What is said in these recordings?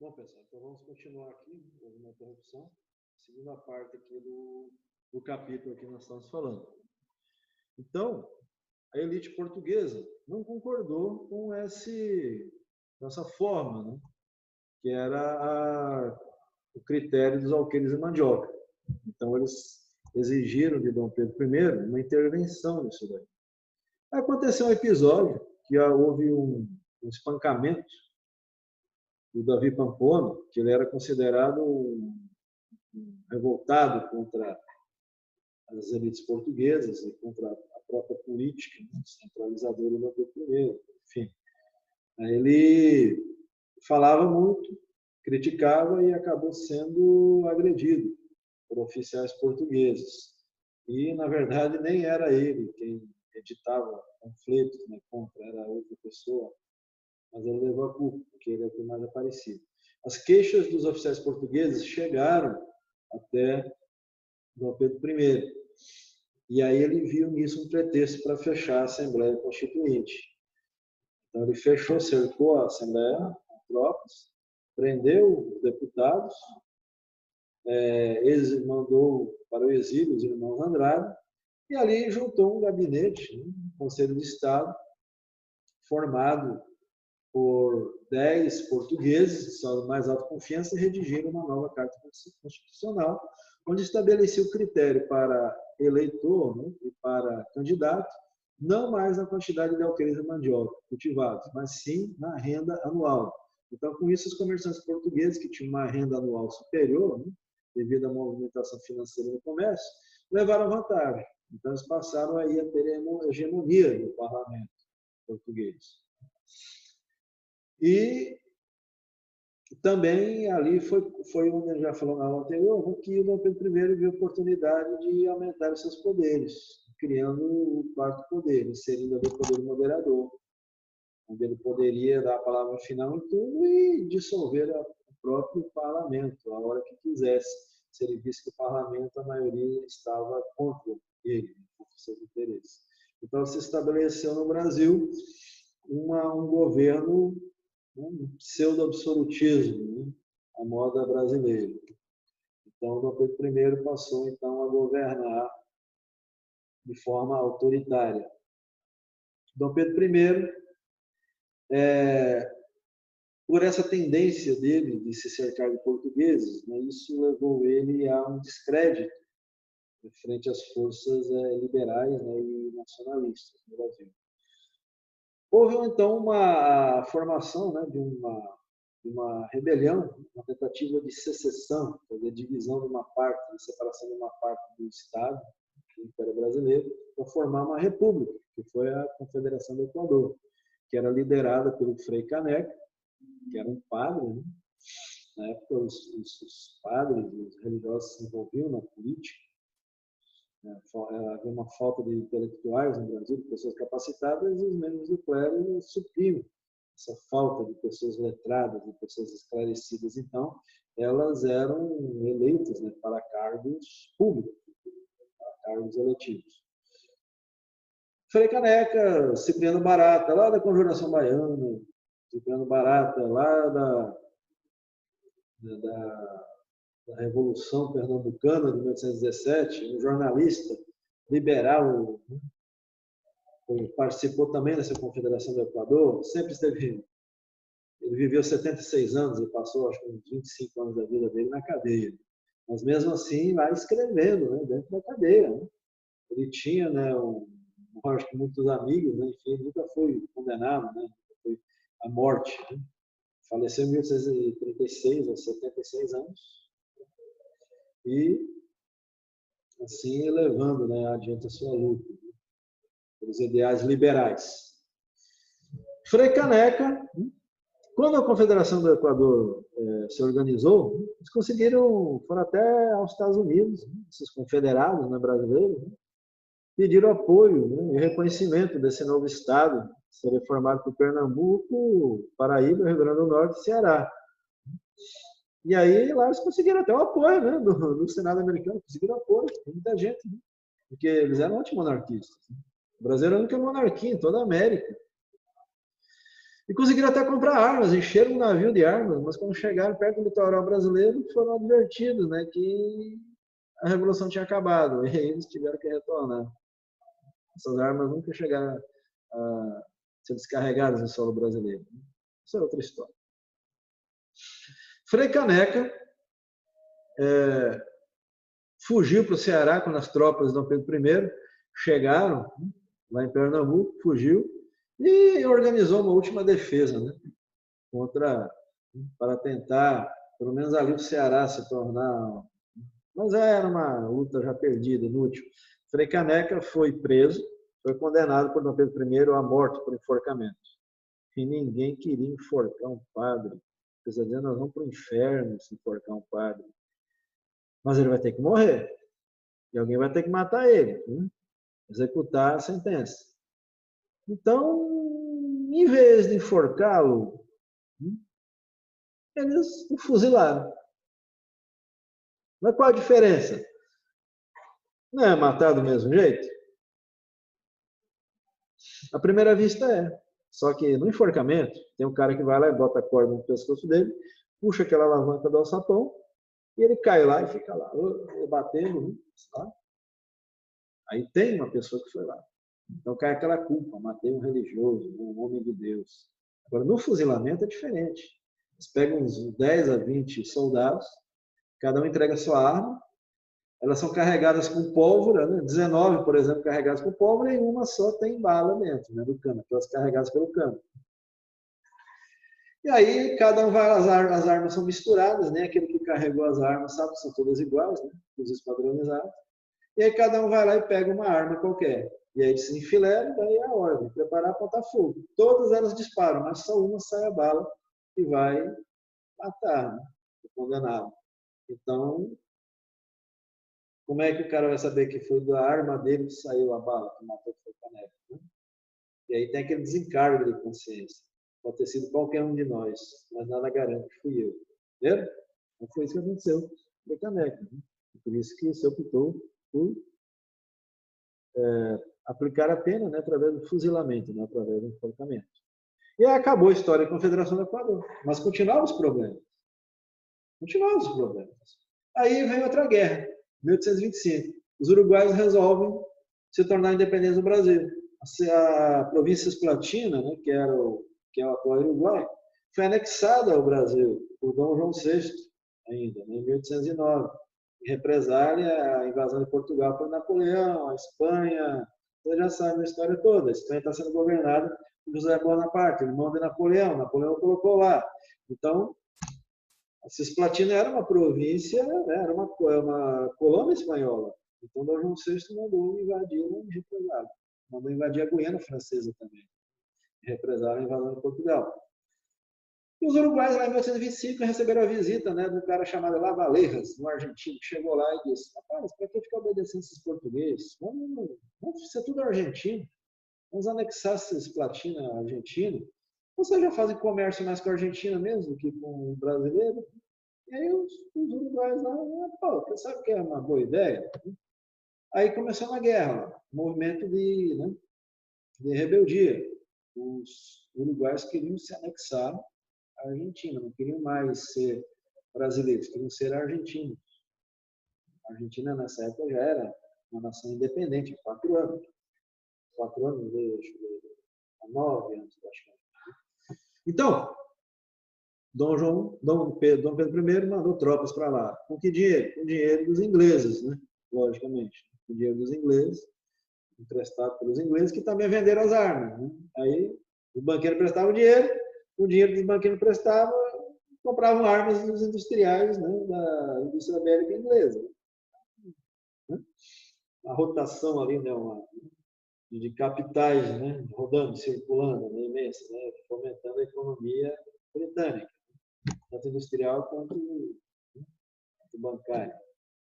Bom, pessoal, então vamos continuar aqui, houve uma interrupção, segunda parte aqui do capítulo que nós estamos falando. Então, a elite portuguesa não concordou com essa forma, né? Que era o critério dos alqueires de mandioca. Então, eles exigiram de Dom Pedro I uma intervenção nisso daí. Aconteceu um episódio que houve um espancamento do Davi Pamplona, que ele era considerado um revoltado contra as elites portuguesas e contra a própria política centralizadora do Dom Pedro I. Enfim, ele falava muito, criticava e acabou sendo agredido por oficiais portugueses. E, na verdade, nem era ele quem editava panfletos, né, contra, era outra pessoa, mas ele levou a culpa, porque ele é o que mais aparecia. As queixas dos oficiais portugueses chegaram até Dom Pedro I. E aí ele viu nisso um pretexto para fechar a Assembleia Constituinte. Então ele fechou, cercou a Assembleia com tropas, prendeu os deputados, mandou para o exílio os irmãos Andrade, e ali juntou um gabinete, um Conselho de Estado, formado por 10 portugueses, que são de mais alta confiança, e redigiram uma nova Carta Constitucional, onde estabelecia o critério para eleitor, né, e para candidato, não mais na quantidade de alqueires de mandioca cultivados, mas sim na renda anual. Então, com isso, os comerciantes portugueses, que tinham uma renda anual superior, né, devido à movimentação financeira do comércio, levaram vantagem. Então, eles passaram aí a ter hegemonia no parlamento português. E também ali foi onde a gente já falou na aula anterior, que o Dom Pedro I viu a oportunidade de aumentar os seus poderes, criando o quarto poder, inserindo ali o poder moderador, onde ele poderia dar a palavra final em tudo e dissolver o próprio parlamento, a hora que quisesse, se ele visse que o parlamento, a maioria, estava contra ele, contra os seus interesses. Então, se estabeleceu no Brasil um governo, um pseudo-absolutismo, né, à moda brasileira. Então, Dom Pedro I passou, então, a governar de forma autoritária. Dom Pedro I, por essa tendência dele de se cercar de portugueses, né, isso levou ele a um descrédito frente às forças liberais, né, e nacionalistas no Brasil. Houve, então, uma formação, né, de uma rebelião, uma tentativa de secessão, de divisão de uma parte, de separação de uma parte do Estado, do Império Brasileiro, para formar uma república, que foi a Confederação do Equador, que era liderada pelo Frei Caneca, que era um padre, né? Na época os padres, os religiosos se envolviam na política, havia uma falta de intelectuais no Brasil, de pessoas capacitadas, e os membros do clero supriam essa falta de pessoas letradas, de pessoas esclarecidas. Então, elas eram eleitas, né, para cargos públicos, para cargos eletivos. Frei Caneca, Cipriano Barata, lá da Conjuração Baiana, Cipriano Barata, lá da Revolução Pernambucana de 1817, um jornalista liberal, participou também dessa Confederação do Equador, sempre esteve. Ele viveu 76 anos e passou, acho que, uns 25 anos da vida dele na cadeia. Mas, mesmo assim, lá escrevendo, né, dentro da cadeia. Né? Ele tinha, né, acho que muitos amigos, né, enfim, ele nunca foi condenado, né, foi à morte. Né? Faleceu em 1836, aos 76 anos. E, assim, elevando, né, adiante a sua luta, né, pelos ideais liberais. Frei Caneca, quando a Confederação do Equador se organizou, eles foram até aos Estados Unidos, né, esses confederados, né, brasileiros, né, pediram apoio, né, e reconhecimento desse novo Estado, seria formado por Pernambuco, Paraíba, Rio Grande do Norte e Ceará. E aí lá eles conseguiram até o apoio, né, do Senado americano, conseguiram apoio, muita gente, né, porque eles eram antimonarquistas. Né. O Brasil era a única monarquia em toda a América. E conseguiram até comprar armas, encheram um navio de armas, mas quando chegaram perto do litoral brasileiro, foram advertidos, né, que a Revolução tinha acabado, e eles tiveram que retornar. Essas armas nunca chegaram a ser descarregadas no solo brasileiro. Isso é outra história. Frei Caneca fugiu para o Ceará quando as tropas de Dom Pedro I chegaram lá em Pernambuco, fugiu e organizou uma última defesa, né, para tentar, pelo menos ali o Ceará se tornar... Mas era uma luta já perdida, inútil. Frei Caneca foi preso, foi condenado por Dom Pedro I à morte por enforcamento. E ninguém queria enforcar um padre. Precisa dizer, nós vamos para o inferno se enforcar um padre. Mas ele vai ter que morrer. E alguém vai ter que matar ele. Executar a sentença. Então, em vez de enforcá-lo, eles o fuzilaram. Mas qual a diferença? Não é matar do mesmo jeito? À primeira vista é. Só que no enforcamento, tem um cara que vai lá e bota a corda no pescoço dele, puxa aquela alavanca do alçapão, e ele cai lá e fica lá, batendo. Tá? Aí tem uma pessoa que foi lá. Então cai aquela culpa, matei um religioso, um homem de Deus. Agora, no fuzilamento é diferente. Eles pegam uns 10 a 20 soldados, cada um entrega a sua arma, elas são carregadas com pólvora, né? 19, por exemplo, carregadas com pólvora, e uma só tem bala dentro, né, do cano, aquelas carregadas pelo cano. E aí, cada um vai, as armas são misturadas, né? Aquele que carregou as armas sabe que são todas iguais, né? Os padronizados. E aí, cada um vai lá e pega uma arma qualquer. E aí, se enfileira, daí é a ordem: preparar, apontar fogo. Todas elas disparam, mas só uma sai a bala que vai matar, né, o condenado. Então, como é que o cara vai saber que foi da arma dele que saiu a bala, que matou o Caneca? Né? E aí tem aquele desencargo de consciência. Pode ter sido qualquer um de nós, mas nada garante que fui eu. Entendeu? Não foi isso que aconteceu com o Caneca. Né? Por isso que se optou por aplicar a pena, né, através do fuzilamento, né, através do enforcamento. E aí acabou a história da Confederação do Equador. Mas continuavam os problemas. Continuavam os problemas. Aí vem outra guerra, 1825. Os uruguaios resolvem se tornar independentes do Brasil. A província Esplatina, né, que é o atual Uruguai, foi anexada ao Brasil por Dom João VI, ainda, né, em 1809. Em represália à invasão de Portugal por Napoleão, a Espanha. Você já sabe a história toda. A Espanha está sendo governada por José Bonaparte, irmão de Napoleão. Napoleão colocou lá. Então, a Cisplatina era uma província, né, era uma colônia espanhola. Então, Dom João VI mandou invadir em represália. Mandou invadir a Guiana Francesa também, em represália à invasão de Portugal. E os uruguaios, lá em 1925, receberam a visita, né, de um cara chamado Lavalejas, um argentino, que chegou lá e disse: rapaz, para que ficar obedecendo esses portugueses? Vamos ser tudo argentino. Vamos anexar Cisplatina à Argentina. Vocês já fazem comércio mais com a Argentina mesmo do que com o brasileiro? E aí os uruguaios lá, pô, você sabe que é uma boa ideia? Aí começou uma guerra, um movimento de rebeldia. Os uruguaios queriam se anexar à Argentina, não queriam mais ser brasileiros, queriam ser argentinos. A Argentina, nessa época, já era uma nação independente, há 4 anos. 4 anos, há 9 anos, praticamente. Então, Dom Pedro I mandou tropas para lá. Com que dinheiro? Com dinheiro dos ingleses, né? Logicamente. Com dinheiro dos ingleses, emprestado pelos ingleses, que também venderam as armas. Né? Aí, o banqueiro prestava o dinheiro que o banqueiro prestava, compravam armas dos industriais, né? Da indústria bélica inglesa. Né? A rotação ali, né? De capitais, né? Rodando, circulando, né? Imensa, né? Fomentando a economia britânica. Tanto industrial quanto bancário,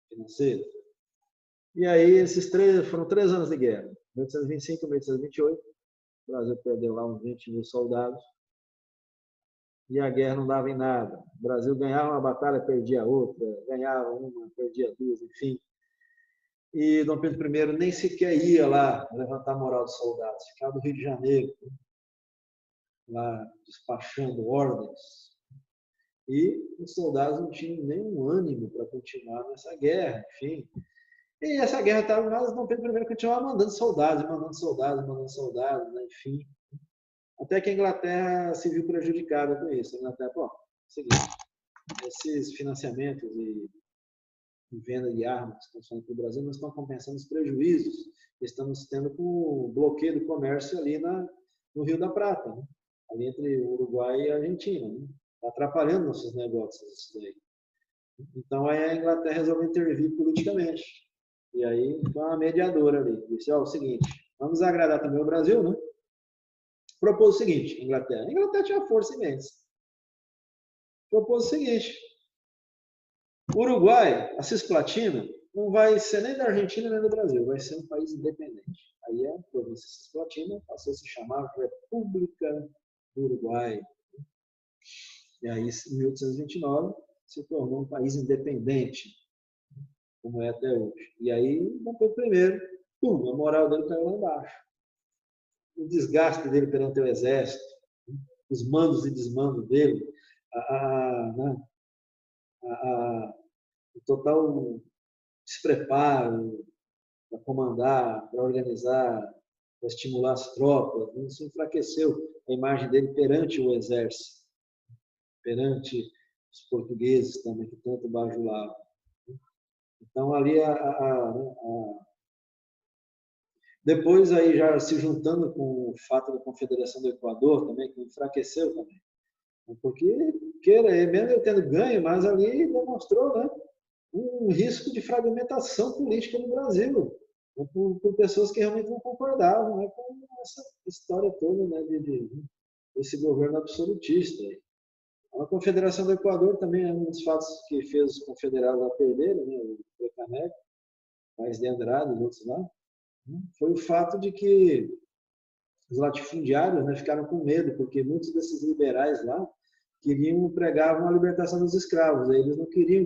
financeiro. E aí, foram 3 anos de guerra. 1825 e 1828, o Brasil perdeu lá uns 20 mil soldados. E a guerra não dava em nada. O Brasil ganhava uma batalha, perdia outra, ganhava uma, perdia duas, enfim. E Dom Pedro I nem sequer ia lá levantar a moral dos soldados, ficava no Rio de Janeiro, lá despachando ordens. E os soldados não tinham nenhum ânimo para continuar nessa guerra, enfim. E essa guerra estava, mas Dom Pedro I continuava mandando soldados, né, enfim. Até que a Inglaterra se viu prejudicada com isso. A Inglaterra, pô, seguinte, esses financiamentos e venda de armas que estão saindo para o Brasil não estão compensando os prejuízos que estamos tendo com o bloqueio do comércio ali no Rio da Prata, né? Ali entre o Uruguai e a Argentina. Né? Está atrapalhando nossos negócios isso daí. Então aí a Inglaterra resolveu intervir politicamente. E aí foi uma mediadora ali. Disse, ó, o seguinte, vamos agradar também o Brasil, né? Propôs o seguinte, Inglaterra. A Inglaterra tinha força imensa. Propôs o seguinte, o Uruguai, a Cisplatina, não vai ser nem da Argentina nem do Brasil, vai ser um país independente. Aí a província Cisplatina passou a se chamar República do Uruguai. E aí, em 1829, se tornou um país independente, como é até hoje. E aí, Dom Pedro I, a moral dele caiu lá embaixo. O desgaste dele perante o exército, os mandos e desmandos dele, o total despreparo para comandar, para organizar, para estimular as tropas. Isso enfraqueceu a imagem dele perante o exército, perante os portugueses também, que tanto bajulavam. Então, ali, depois, aí já se juntando com o fato da Confederação do Equador também, que enfraqueceu também. Porque, queira, mesmo ele tendo ganho, mas ali demonstrou, né, um risco de fragmentação política no Brasil, por pessoas que realmente não concordavam, né, com essa história toda, né, desse governo absolutista. A Confederação do Equador também é um dos fatos que fez os confederados a perderem, né, o Plecaneco, Paes de Andrade, os outros lá, foi o fato de que os latifundiários, né, ficaram com medo, porque muitos desses liberais lá pregavam a libertação dos escravos, eles não queriam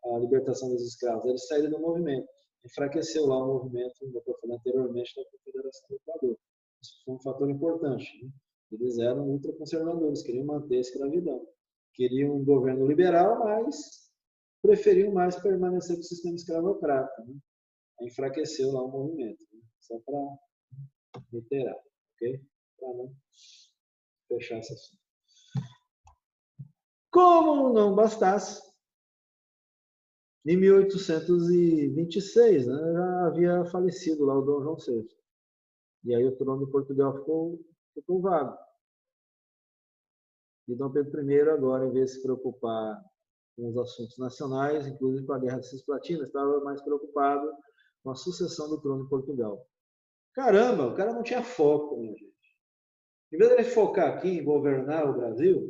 a libertação dos escravos, eles saíram do movimento, enfraqueceu lá o movimento, como eu falei anteriormente, da Confederação do Equador. Isso foi um fator importante. Né? Eles eram ultraconservadores, queriam manter a escravidão. Queriam um governo liberal, mas preferiam mais permanecer com o sistema escravocrata. Né? Enfraqueceu lá o movimento. Né? Só para reiterar, ok? Para não fechar esse assunto. Como não bastasse, em 1826, né, já havia falecido lá o Dom João VI. E aí o trono de Portugal ficou vago. E Dom Pedro I, agora, em vez de se preocupar com os assuntos nacionais, inclusive com a Guerra de Cisplatina, estava mais preocupado com a sucessão do trono de Portugal. Caramba, o cara não tinha foco, minha gente. Em vez de ele focar aqui em governar o Brasil,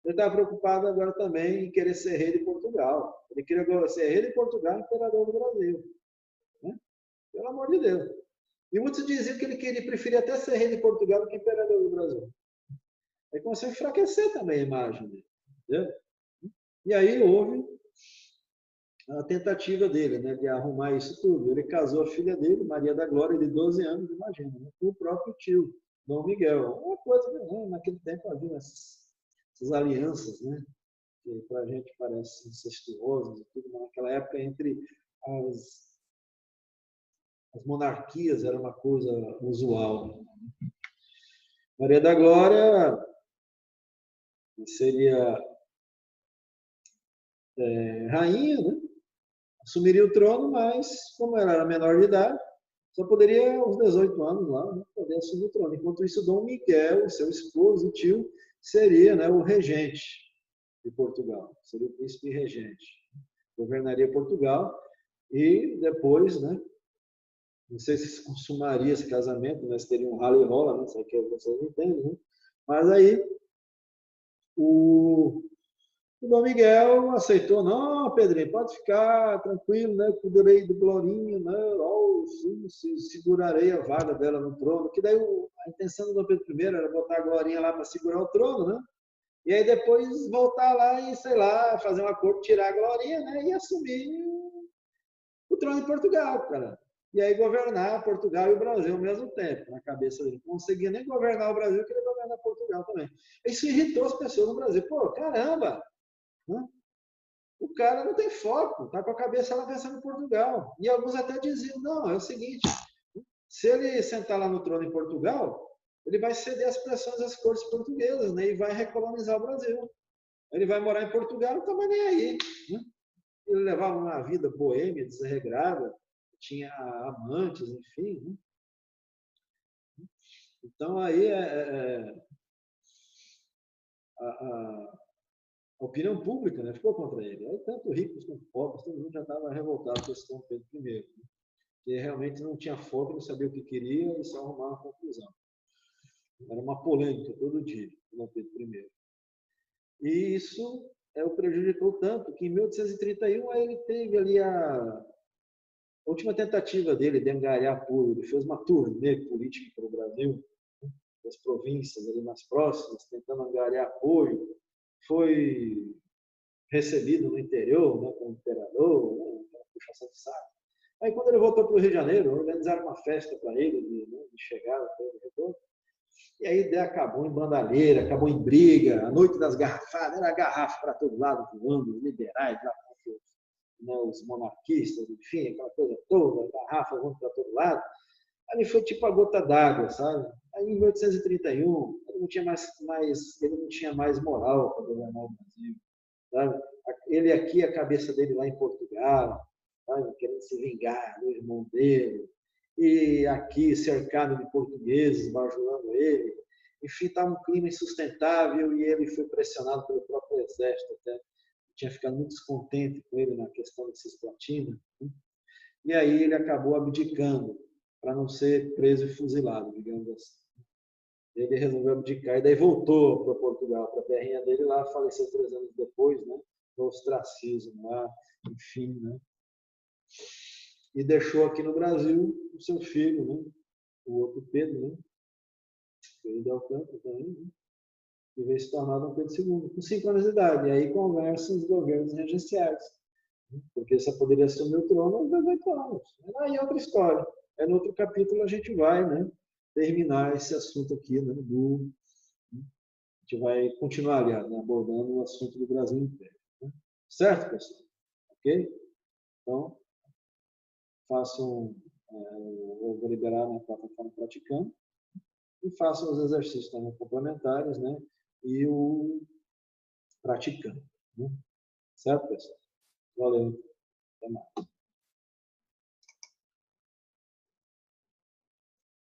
ele estava preocupado agora também em querer ser rei de Portugal. Ele queria agora ser rei de Portugal e imperador do Brasil. Né? Pelo amor de Deus. E muitos diziam que ele preferia até ser rei de Portugal do que imperador do Brasil. Aí começou a enfraquecer também a imagem dele. Entendeu? E aí houve a tentativa dele, né, de arrumar isso tudo. Ele casou a filha dele, Maria da Glória, de 12 anos, imagina, né, com o próprio tio, Dom Miguel. Uma coisa, né, naquele tempo havia essas alianças, né, que para a gente parecem incestuosas e tudo, mas naquela época entre as monarquias era uma coisa usual. Maria da Glória seria rainha, né? Assumiria o trono, mas como ela era menor de idade, só poderia aos 18 anos lá, né, poder assumir o trono. Enquanto isso, Dom Miguel, seu esposo e tio, seria, né, o regente de Portugal, seria o príncipe regente. Governaria Portugal e depois, né, não sei se se consumaria esse casamento, né, se teria um ralo e rola, né, isso que vocês entendem, né? Mas aí o Dom Miguel aceitou, não, Pedrinho, pode ficar tranquilo, né? Cuidarei do Glorinha, né? Oh, sim, segurarei a vaga dela no trono. Que daí a intenção do Dom Pedro I era botar a Glorinha lá para segurar o trono, né? E aí depois voltar lá e, sei lá, fazer um acordo, tirar a Glorinha, né? E assumir o trono de Portugal, cara. e aí governar Portugal e o Brasil ao mesmo tempo, na cabeça dele. Não conseguia nem governar o Brasil, queria governar Portugal também. Isso irritou as pessoas no Brasil. Pô, caramba! Né? O cara não tem foco, está com a cabeça lá pensando em Portugal. E alguns até diziam, não, é o seguinte, se ele sentar lá no trono em Portugal, ele vai ceder às pressões das cortes portuguesas, né? E vai recolonizar o Brasil. Ele vai morar em Portugal, não está mais nem aí. Né? Ele levava uma vida boêmia, desregrada, tinha amantes, enfim. Né? Então, aí a opinião pública, né, ficou contra ele. Aí, tanto ricos quanto pobres, todo mundo já estava revoltado com esse Dom Pedro I. Né? Que realmente não tinha foco, não sabia o que queria e só arrumava uma conclusão. Era uma polêmica todo dia, Dom Pedro I. E isso o prejudicou tanto que em 1831 ele teve ali a última tentativa dele de angariar apoio. Ele fez uma turnê política para o Brasil, das províncias ali mais próximas, tentando angariar apoio. Foi recebido no interior, né, como imperador, né, puxação de saco. Aí, quando ele voltou para o Rio de Janeiro, organizaram uma festa para ele, de chegada, e a ideia acabou em bandalheira, acabou em briga, a noite das garrafadas, era garrafa para todo lado, voando, os liberais, lá, né, os monarquistas, enfim, aquela coisa toda, garrafa voando para todo lado. Ali foi tipo a gota d'água, sabe? Aí, em 1831, ele não tinha mais moral para governar o Brasil. Sabe? Ele aqui, a cabeça dele lá em Portugal, sabe? Querendo se vingar do irmão dele, e aqui cercado de portugueses, bajulando ele. Enfim, estava um clima insustentável e ele foi pressionado pelo próprio exército até. Tinha ficado muito descontente com ele na questão da Cisplatina. Né? E aí ele acabou abdicando para não ser preso e fuzilado, digamos assim. Ele resolveu abdicar e daí voltou para Portugal, para a terrinha dele lá, faleceu 3 anos depois, né? No ostracismo lá, enfim, né? E deixou aqui no Brasil o seu filho, né? O outro Pedro, né? Filho de Alcântara também, né? E veio se tornar Dom Pedro II, com 5 anos de idade. E aí conversam os governos regenciais, né? Porque só poderia assumir o trono aos 18 anos. Aí é outra história. No outro capítulo a gente vai, né? Terminar esse assunto aqui, né? A gente vai continuar, aliás, né, abordando o assunto do Brasil inteiro. Né? Certo, pessoal? Ok? Então, façam, eu vou liberar na plataforma praticando e façam os exercícios também complementares, né? E o praticando. Né? Certo, pessoal? Valeu. Até mais.